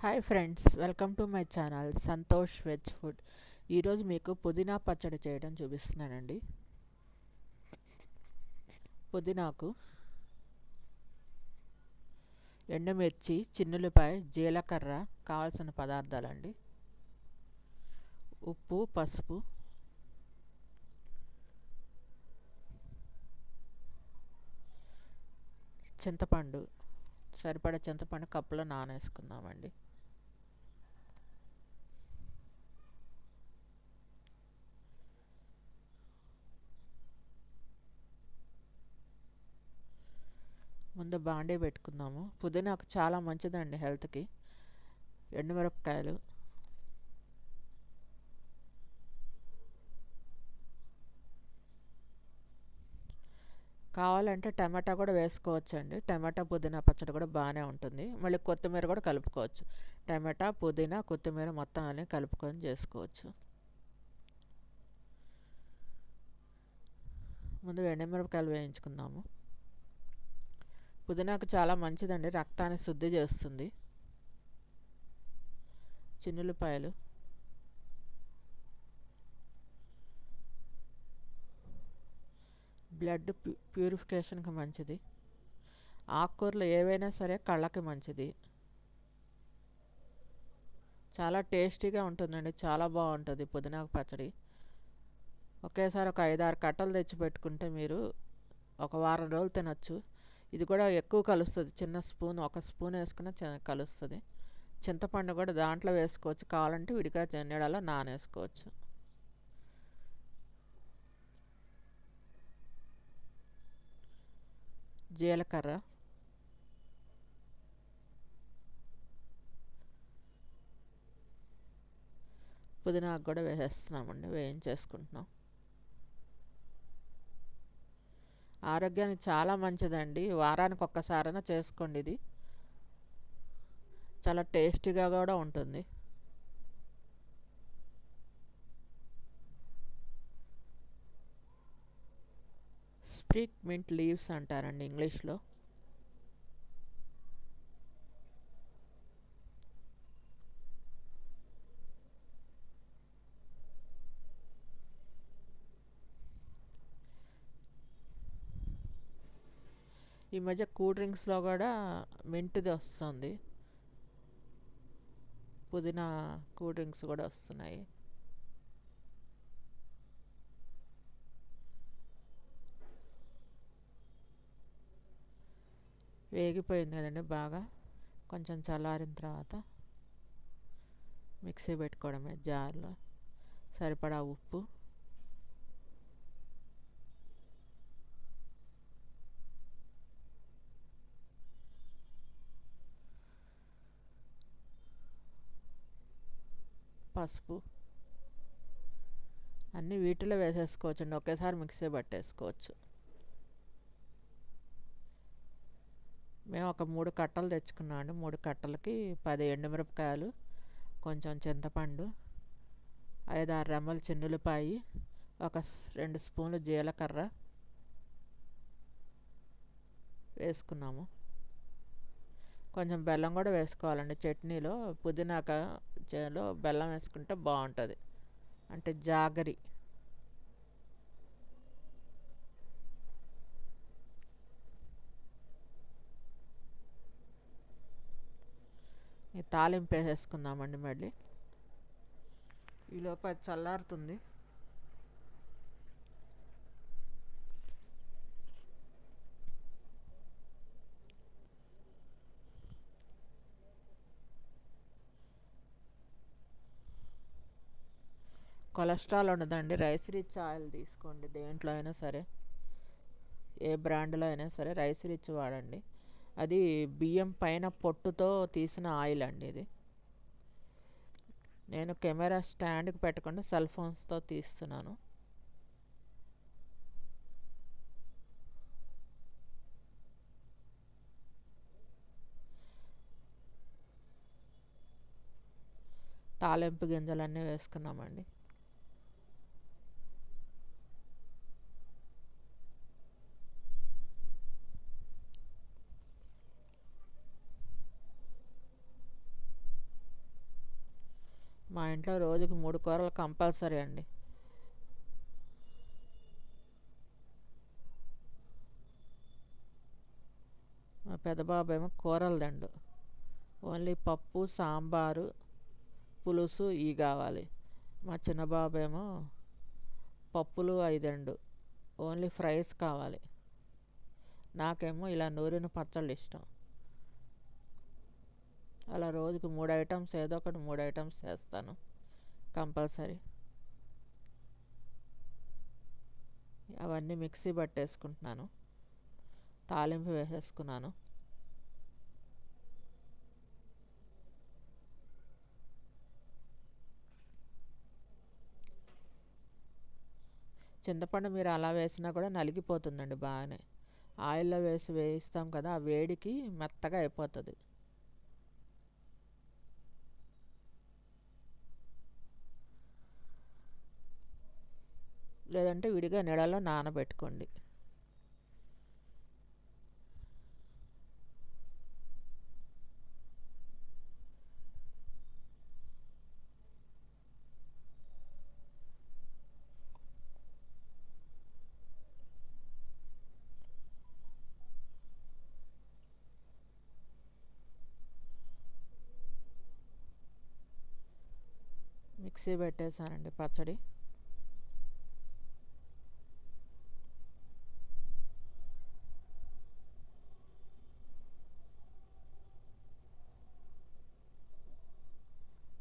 Hi friends, welcome to my channel Santosh veg food. ఈరోజు మీకు పుదీనా పచ్చడి చేయడం చూపిస్తున్నానండి. పుదీనాకు ఎండుమిర్చి, చిన్నులపాయ, జీలకర్ర కావాల్సిన పదార్థాలండి. ఉప్పు, పసుపు, చింతపండు, సరిపడా చింతపండు కప్పులో నానేసుకుందామండి. ముందు బాండీ పెట్టుకుందాము. పుదీనాకు చాలా మంచిదండి హెల్త్కి. ఎండుమిరపకాయలు, కావాలంటే టమాటా కూడా వేసుకోవచ్చండి. టమాటా పుదీనా పచ్చడి కూడా బాగానే ఉంటుంది. మళ్ళీ కొత్తిమీర కూడా కలుపుకోవచ్చు. టమాటా, పుదీనా, కొత్తిమీర మొత్తం అన్నీ కలుపుకొని చేసుకోవచ్చు. ముందు ఎండుమిరపకాయలు వేయించుకుందాము. పుదీనాకు చాలా మంచిదండి, రక్తాన్ని శుద్ధి చేస్తుంది. చిన్నులపాయలు, బ్లడ్ ప్యూరిఫికేషన్కి మంచిది. ఆకుకూరలు ఏవైనా సరే కళ్ళకి మంచిది. చాలా టేస్టీగా ఉంటుందండి, చాలా బాగుంటుంది పుదీనాకు పచ్చడి. ఒకేసారి ఒక 5-6 కట్టలు తెచ్చి పెట్టుకుంటే మీరు ఒక వారం రోజులు తినొచ్చు. ఇది కూడా ఎక్కువ కలుస్తుంది. చిన్న స్పూన్, ఒక స్పూన్ వేసుకున్న కలుస్తుంది. చింతపండు కూడా దాంట్లో వేసుకోవచ్చు, కావాలంటే విడిగా నీళ్ళలో నానేసుకోవచ్చు. జీలకర్ర, పుదీనాకు కూడా వేసేస్తున్నామండి, వేయించేసుకుంటున్నాం. ఆరోగ్యానికి చాలా మంచిదండి. వారానికి ఒక్కసారైనా చేసుకోండి. ఇది చాలా టేస్టీగా కూడా ఉంటుంది. స్ప్రిక్ మింట్ లీవ్స్ అంటారండి ఇంగ్లీష్లో. ఈ మధ్య కూల్ డ్రింక్స్లో కూడా మింట్ది వస్తుంది. పుదీనా కూల్ డ్రింక్స్ కూడా వస్తున్నాయి. వేగిపోయింది కదండి బాగా. కొంచెం చల్లారిన తర్వాత మిక్సీ పెట్టుకోవడమే జార్లో. సరిపడా ఉప్పు, పసుపు అన్నీ వీటిలో వేసేసుకోవచ్చు అండి. ఒకేసారి మిక్సీ పట్టేసుకోవచ్చు. మేము ఒక 3 కట్టలు తెచ్చుకున్నామండి. 3 కట్టలకి 10 ఎండుమిరపకాయలు, కొంచెం చింతపండు, 5-6 రెమ్మలు చిన్నులపాయి, ఒక 2 స్పూన్లు జీలకర్ర వేసుకున్నాము. కొంచెం బెల్లం కూడా వేసుకోవాలండి. చట్నీలో పుదీనాలో బెల్లం వేసుకుంటే బాగుంటుంది, అంటే జాగరి. ఈ తాలింపు వేసేసుకుందామండి. మళ్ళీ ఈలోపు అది చల్లారుతుంది. కొలెస్ట్రాల్ ఉండదండి. రైస్ రిచ్ ఆయిల్ తీసుకోండి. దేంట్లో అయినా సరే, ఏ బ్రాండ్లో అయినా సరే రైస్ రిచ్ వాడండి. అది బియ్యం పైన పొట్టుతో తీసిన ఆయిల్ అండి ఇది. నేను కెమెరా స్టాండ్కి పెట్టకుండా సెల్ ఫోన్స్తో తీస్తున్నాను. తాలింపు గింజలన్నీ వేసుకున్నామండి. మా ఇంట్లో రోజుకి 3 కూరలు కంపల్సరీ అండి. మా పెద్ద బాబు ఏమో కూరలు దండు, ఓన్లీ పప్పు సాంబారు పులుసు ఇవి కావాలి. మా చిన్న బాబు ఏమో పప్పులు 5 ఓన్లీ ఫ్రైస్ కావాలి. నాకేమో ఇలా నూరిన పచ్చళ్ళు ఇష్టం. అలా రోజుకి 3 ఐటమ్స్, ఏదో ఒకటి 3 ఐటమ్స్ చేస్తాను కంపల్సరీ. అవన్నీ మిక్సీ పట్టేసుకుంటున్నాను, తాలింపు వేసేసుకున్నాను. చింతపండు మీరు అలా వేసినా కూడా నలిగిపోతుందండి బాగానే. ఆయిల్లో వేసి వేయిస్తాం కదా, ఆ వేడికి మెత్తగా అయిపోతుంది. లేదంటే విడిగా నీళ్ళలో నానబెట్టుకోండి. మిక్సీ పెట్టేశానండి పచ్చడి.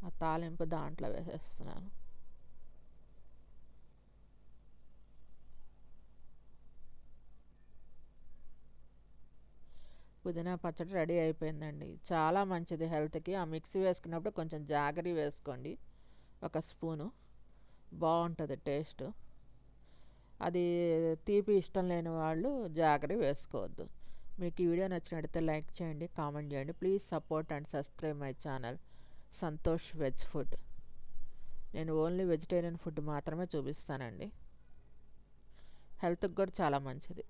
ఆ తాలింపు దాంట్లో వేసేస్తున్నాను. పుదీనా పచ్చడి రెడీ అయిపోయిందండి. చాలా మంచిది హెల్త్కి. ఆ మిక్సీ వేసుకున్నప్పుడు కొంచెం జాగరీ వేసుకోండి, 1 స్పూను. బాగుంటుంది టేస్ట్. అది తీపి ఇష్టం లేని వాళ్ళు జాగరీ వేసుకోవద్దు. మీకు ఈ వీడియో నచ్చినట్టయితే లైక్ చేయండి, కామెంట్ చేయండి. Please support and subscribe my channel Santosh veg food. నేను ఓన్లీ వెజిటేరియన్ ఫుడ్ మాత్రమే చూపిస్తానండి. హెల్త్కి కూడా చాలా మంచిది.